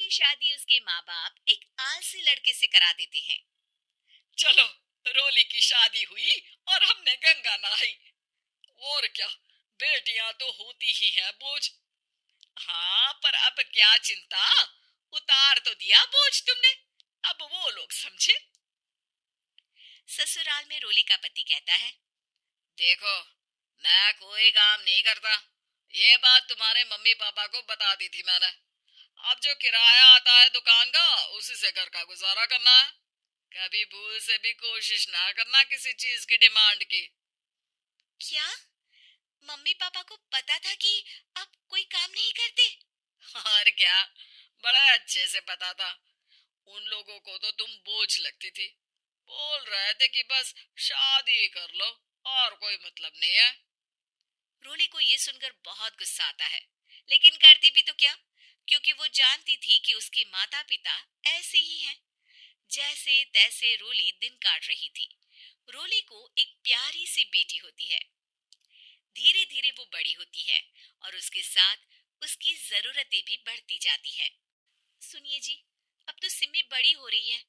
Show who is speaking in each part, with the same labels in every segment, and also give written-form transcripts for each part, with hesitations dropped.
Speaker 1: की शादी उसके माँ बाप एक आलसी लड़के से करा देते हैं।
Speaker 2: चलो, रोली की शादी हुई और हमने गंगा नहाई। और क्या, बेटियां तो होती ही हैं बोझ। हाँ, पर अब क्या चिंता, उतार तो दिया बोझ तुमने, अब वो लोग समझे।
Speaker 1: ससुराल में रोली का पति कहता है,
Speaker 2: देखो, मैं कोई काम नहीं करता, ये बात तुम्हारे मम्मी पापा को बता दी थी मैंने। अब जो किराया आता है दुकान का, उसी से घर का गुजारा करना है। कभी भूल से भी कोशिश ना करना किसी चीज की डिमांड की।
Speaker 1: क्या मम्मी पापा को पता था कि आप कोई काम नहीं करते?
Speaker 2: और क्या, बड़ा अच्छे से पता था। उन लोगों को तो तुम बोझ लगती थी, बोल रहे थे कि बस शादी कर लो और कोई मतलब नहीं है।
Speaker 1: रोली को ये सुनकर बहुत गुस्सा आता है, लेकिन करती भी तो क्या, क्योंकि वो जानती थी कि उसके माता पिता ऐसे ही हैं। जैसे तैसे रोली दिन काट रही थी। रोली को एक प्यारी सी बेटी होती है। धीरे धीरे वो बड़ी होती है और उसके साथ उसकी जरूरतें भी बढ़ती जाती है। सुनिए जी, अब तो सिमी बड़ी हो रही है,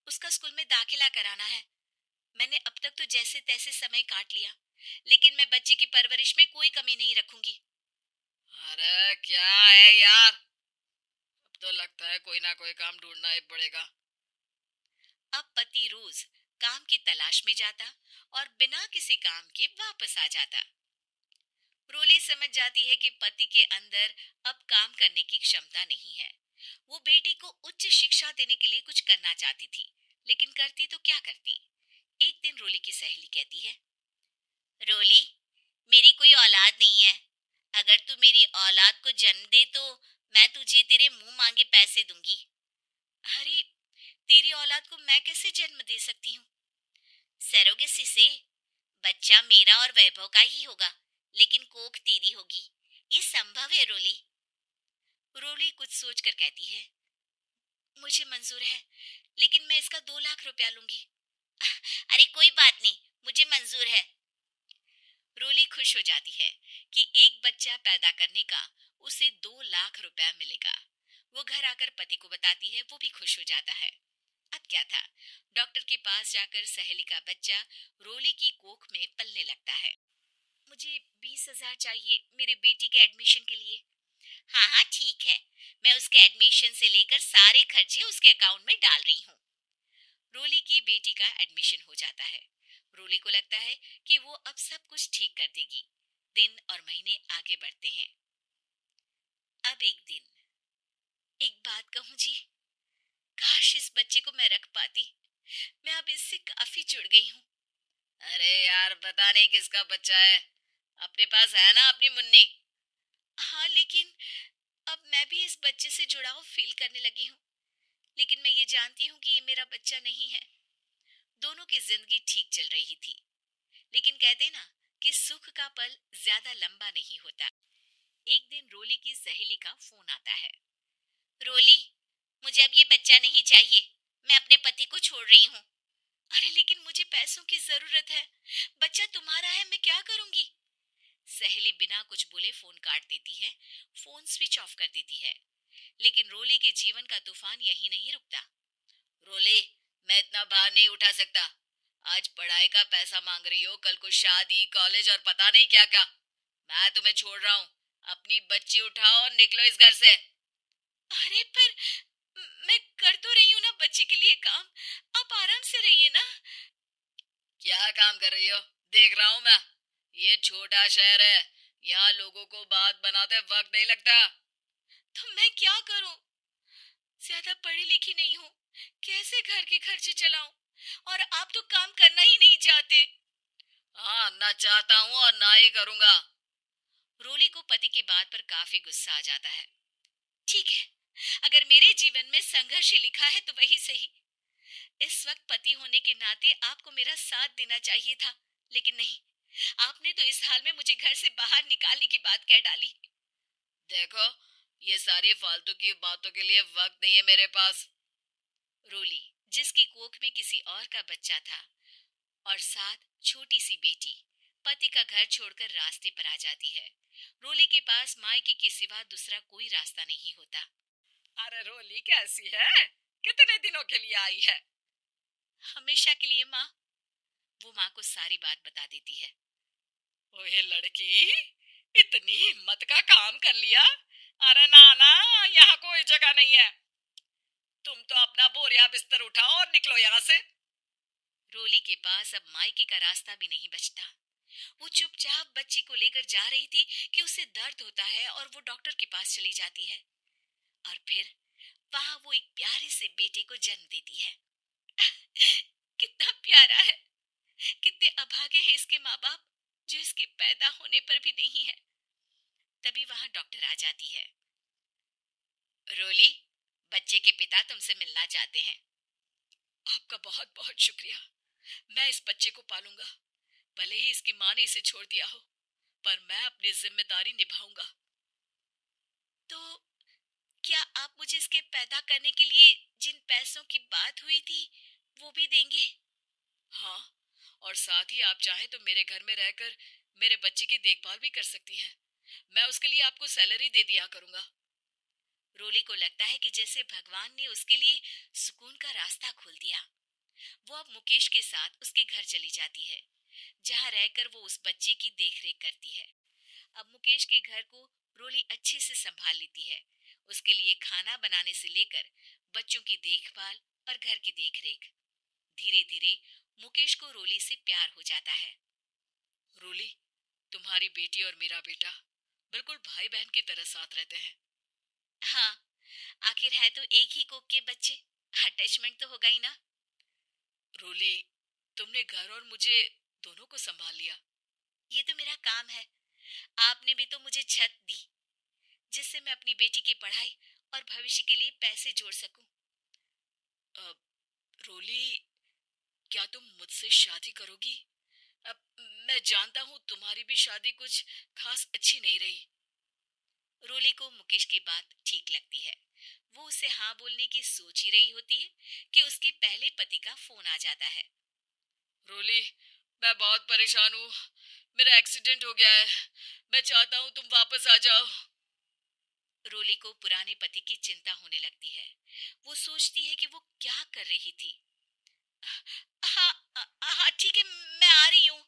Speaker 1: उसका स्कूल में दाखिला कराना है। मैंने अब तक तो जैसे तैसे समय काट लिया, लेकिन मैं बच्ची की परवरिश में कोई कमी नहीं रखूंगी।
Speaker 2: अरे क्या है यार, अब तो लगता है कोई ना कोई काम ढूंढना ही पड़ेगा।
Speaker 1: अब पति रोज काम की तलाश में जाता और बिना किसी काम के वापस आ जाता। रोली समझ जाती है कि पति के अंदर अब काम करने की क्षमता नहीं है। वो बेटी को उच्च शिक्षा देने के लिए कुछ करना चाहती थी, लेकिन करती तो क्या करती। एक दिन रोली की सहेली कहती है, रोली, मेरी कोई औलाद नहीं है। अगर तू मेरी औलाद को जन्म दे तो मैं तुझे तेरे मुंह मांगे पैसे दूंगी। अरे, तेरी औलाद को मैं कैसे जन्म दे सकती हूँ? सरोगेसी से। बच्चा मेरा और वैभव का ही होगा, लेकिन कोख तेरी होगी। ये संभव है रोली। रोली कुछ सोचकर कहती है, मुझे मंजूर है, लेकिन मैं इसका 2 लाख रुपया लूंगी। अरे कोई बात नहीं, मुझे मंजूर है। रोली खुश हो जाती है कि एक बच्चा पैदा करने का उसे 2 लाख रुपया मिलेगा। वो घर आकर पति को बताती है, वो भी खुश हो जाता है। अब क्या था, डॉक्टर के पास जाकर सहेली का बच्चा रोली की कोख में पलने लगता है। मुझे 20,000 चाहिए मेरे बेटी के एडमिशन के लिए। हाँ हाँ ठीक है, मैं उसके एडमिशन से लेकर सारे खर्चे उसके अकाउंट में डाल रही हूँ। रोली की बेटी का एडमिशन हो जाता है। रोली को लगता है कि वो अब सब कुछ ठीक कर देगी। दिन और महीने आगे बढ़ते हैं। अब एक दिन, एक बात कहूँ जी, काश इस बच्चे को मैं रख पाती। मैं अब इससे काफी जुड़ गई हूँ।
Speaker 2: अरे यार, पता नहीं किसका बच्चा है, अपने पास है ना अपनी मुन्नी।
Speaker 1: हाँ, लेकिन अब मैं भी इस बच्चे से जुड़ाव फील करने लगी हूँ। लेकिन मैं ये जानती हूँ कि ये मेरा बच्चा नहीं है। दोनों की जिंदगी ठीक चल रही थी, लेकिन कहते ना कि सुख का पल ज्यादा लंबा नहीं होता। एक दिन रोली की सहेली का फोन आता है। रोली, मुझे अब ये बच्चा नहीं चाहिए, मैं अपने पति को छोड़ रही हूँ। अरे लेकिन मुझे पैसों की जरूरत है, बच्चा तुम्हारा है, मैं क्या करूंगी? सहेली बिना कुछ बोले फोन काट देती है, फोन स्विच ऑफ कर देती है। लेकिन रोली के जीवन का तूफान यही नहीं रुकता।
Speaker 2: रोली, मैं इतना भार नहीं उठा सकता। आज पढ़ाई का पैसा मांग रही हो, कल को शादी, कॉलेज और पता नहीं क्या क्या। मैं तुम्हें छोड़ रहा हूँ, अपनी बच्ची उठाओ और निकलो इस घर से।
Speaker 1: अरे पर मैं कर तो रही हूँ ना बच्चे के लिए काम, आप आराम से रहिए ना।
Speaker 2: क्या काम कर रही हो, देख रहा हूँ मैं। ये छोटा शहर है, यहाँ लोगों को बात बनाते वक्त नहीं लगता।
Speaker 1: तो मैं क्या करूं? ज्यादा पढ़ी लिखी नहीं हूँ, कैसे घर के खर्चे चलाऊं? और आप तो काम करना ही नहीं चाहते।
Speaker 2: हाँ, ना चाहता हूँ और ना ही करूँगा।
Speaker 1: रोली को पति की बात पर काफी गुस्सा आ जाता है। ठीक है, अगर मेरे जीवन में संघर्ष ही लिखा है तो वही सही। इस वक्त पति होने के नाते आपको मेरा साथ देना चाहिए था, लेकिन नहीं, आपने तो इस हाल में मुझे घर से बाहर निकालने की बात कह डाली।
Speaker 2: देखो, ये सारी फालतू की बातों के लिए वक्त नहीं है मेरे पास।
Speaker 1: रोली, जिसकी कोख में किसी और का बच्चा था और साथ छोटी सी बेटी, पति का घर छोड़कर रास्ते पर आ जाती है। रोली के पास मायके के सिवा दूसरा कोई रास्ता नहीं होता।
Speaker 2: अरे रोली कैसी है? कितने दिनों के लिए आई है?
Speaker 1: हमेशा के लिए माँ। वो माँ को सारी बात बता देती है।
Speaker 2: ओए लड़की, इतनी हिम्मत का काम कर लिया। अरे ना ना, यहाँ कोई जगह नहीं है। तुम तो अपना बोरिया बिस्तर उठाओ और निकलो यहाँ से।
Speaker 1: रोली के पास अब मायके का रास्ता भी नहीं बचता। वो चुपचाप बच्ची को लेकर जा रही थी कि उसे दर्द होता है और वो डॉक्टर के पास चली जाती है। और फिर वहां वो एक प्यारे से बेटे को जन्म देती है। कितना प्यारा है। कितने अभागे हैं इसके माँ बाप जो इसके पैदा होने पर भी नहीं है। तभी वहां डॉक्टर आ जाती है। रोली, बच्चे के पिता तुमसे मिलना चाहते हैं।
Speaker 2: आपका बहुत बहुत शुक्रिया। मैं इस बच्चे को पालूंगा। भले ही इसकी माँ ने इसे छोड़ दिया हो, पर मैं अपनी जिम्मेदारी निभाऊंगा।
Speaker 1: तो क्या आप मुझे इसके पैदा करने के लिए जिन पैसों की बात हुई थी वो भी देंगे?
Speaker 2: हाँ, और साथ ही आप चाहें तो मेरे घर में रहकर मेरे बच्चे की देखभाल भी कर सकती हैं। मैं उसके लिए आपको सैलरी दे दिया करूंगा।
Speaker 1: रोली को लगता है कि जैसे भगवान ने उसके लिए सुकून का रास्ता खोल दिया। वो अब मुकेश के साथ उसके घर चली जाती है, जहाँ रहकर वो उस बच्चे की देखरेख करती है। अब मुकेश के घर को रोली अच्छे से संभाल लेती है। उसके लिए खाना बनाने से लेकर बच्चों की देखभाल और घर की देखरेख। धीरे धीरे मुकेश को रोली से प्यार हो जाता है।
Speaker 2: रोली, तुम्हारी बेटी और मेरा बेटा बिल्कुल भाई बहन की तरह साथ रहते हैं।
Speaker 1: हाँ, आखिर है तो एक ही कोख के बच्चे। अटैचमेंट तो होगा ही ना।
Speaker 2: रोली, तुमने घर और मुझे दोनों को संभाल लिया।
Speaker 1: ये तो मेरा काम है। आपने भी तो मुझे छत दी जिससे मैं अपनी बेटी की पढ़ाई और भविष्य के लिए पैसे जोड़ सकूं।
Speaker 2: अब रोली, क्या तुम मुझसे शादी करोगी? अब मैं जानता हूँ तुम्हारी भी शादी कुछ खास अच्छी नहीं रही।
Speaker 1: रोली को मुकेश की बात ठीक लगती है। वो उसे हाँ बोलने की सोच ही रही होती है कि उसके पहले पति का फोन आ जाता है।
Speaker 2: रोली, मैं बहुत परेशान हूँ। मेरा एक्सीडेंट हो गया है। मैं चाहता हूँ तुम वापस आ जाओ।
Speaker 1: रोली को पुराने पति की चिंता होने लगती है। वो सोचती है कि वो क्या कर रही थी। हाँ, हाँ ठीक है, मैं आ रही हूँ।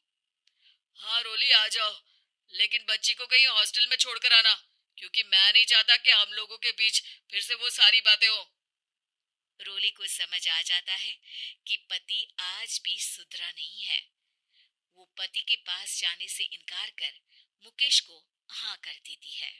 Speaker 2: हाँ रोली, आ जाओ, लेकिन बच्ची को कहीं हॉस्टल में छोड़कर आना, क्योंकि मैं नहीं चाहता कि हम लोगों के बीच फिर से वो सारी बातें हो।
Speaker 1: रोली को समझ आ जाता है कि पति आज भी सुधरा नहीं है। वो पति के पास जाने से इनकार कर मुकेश को हाँ कर देती है।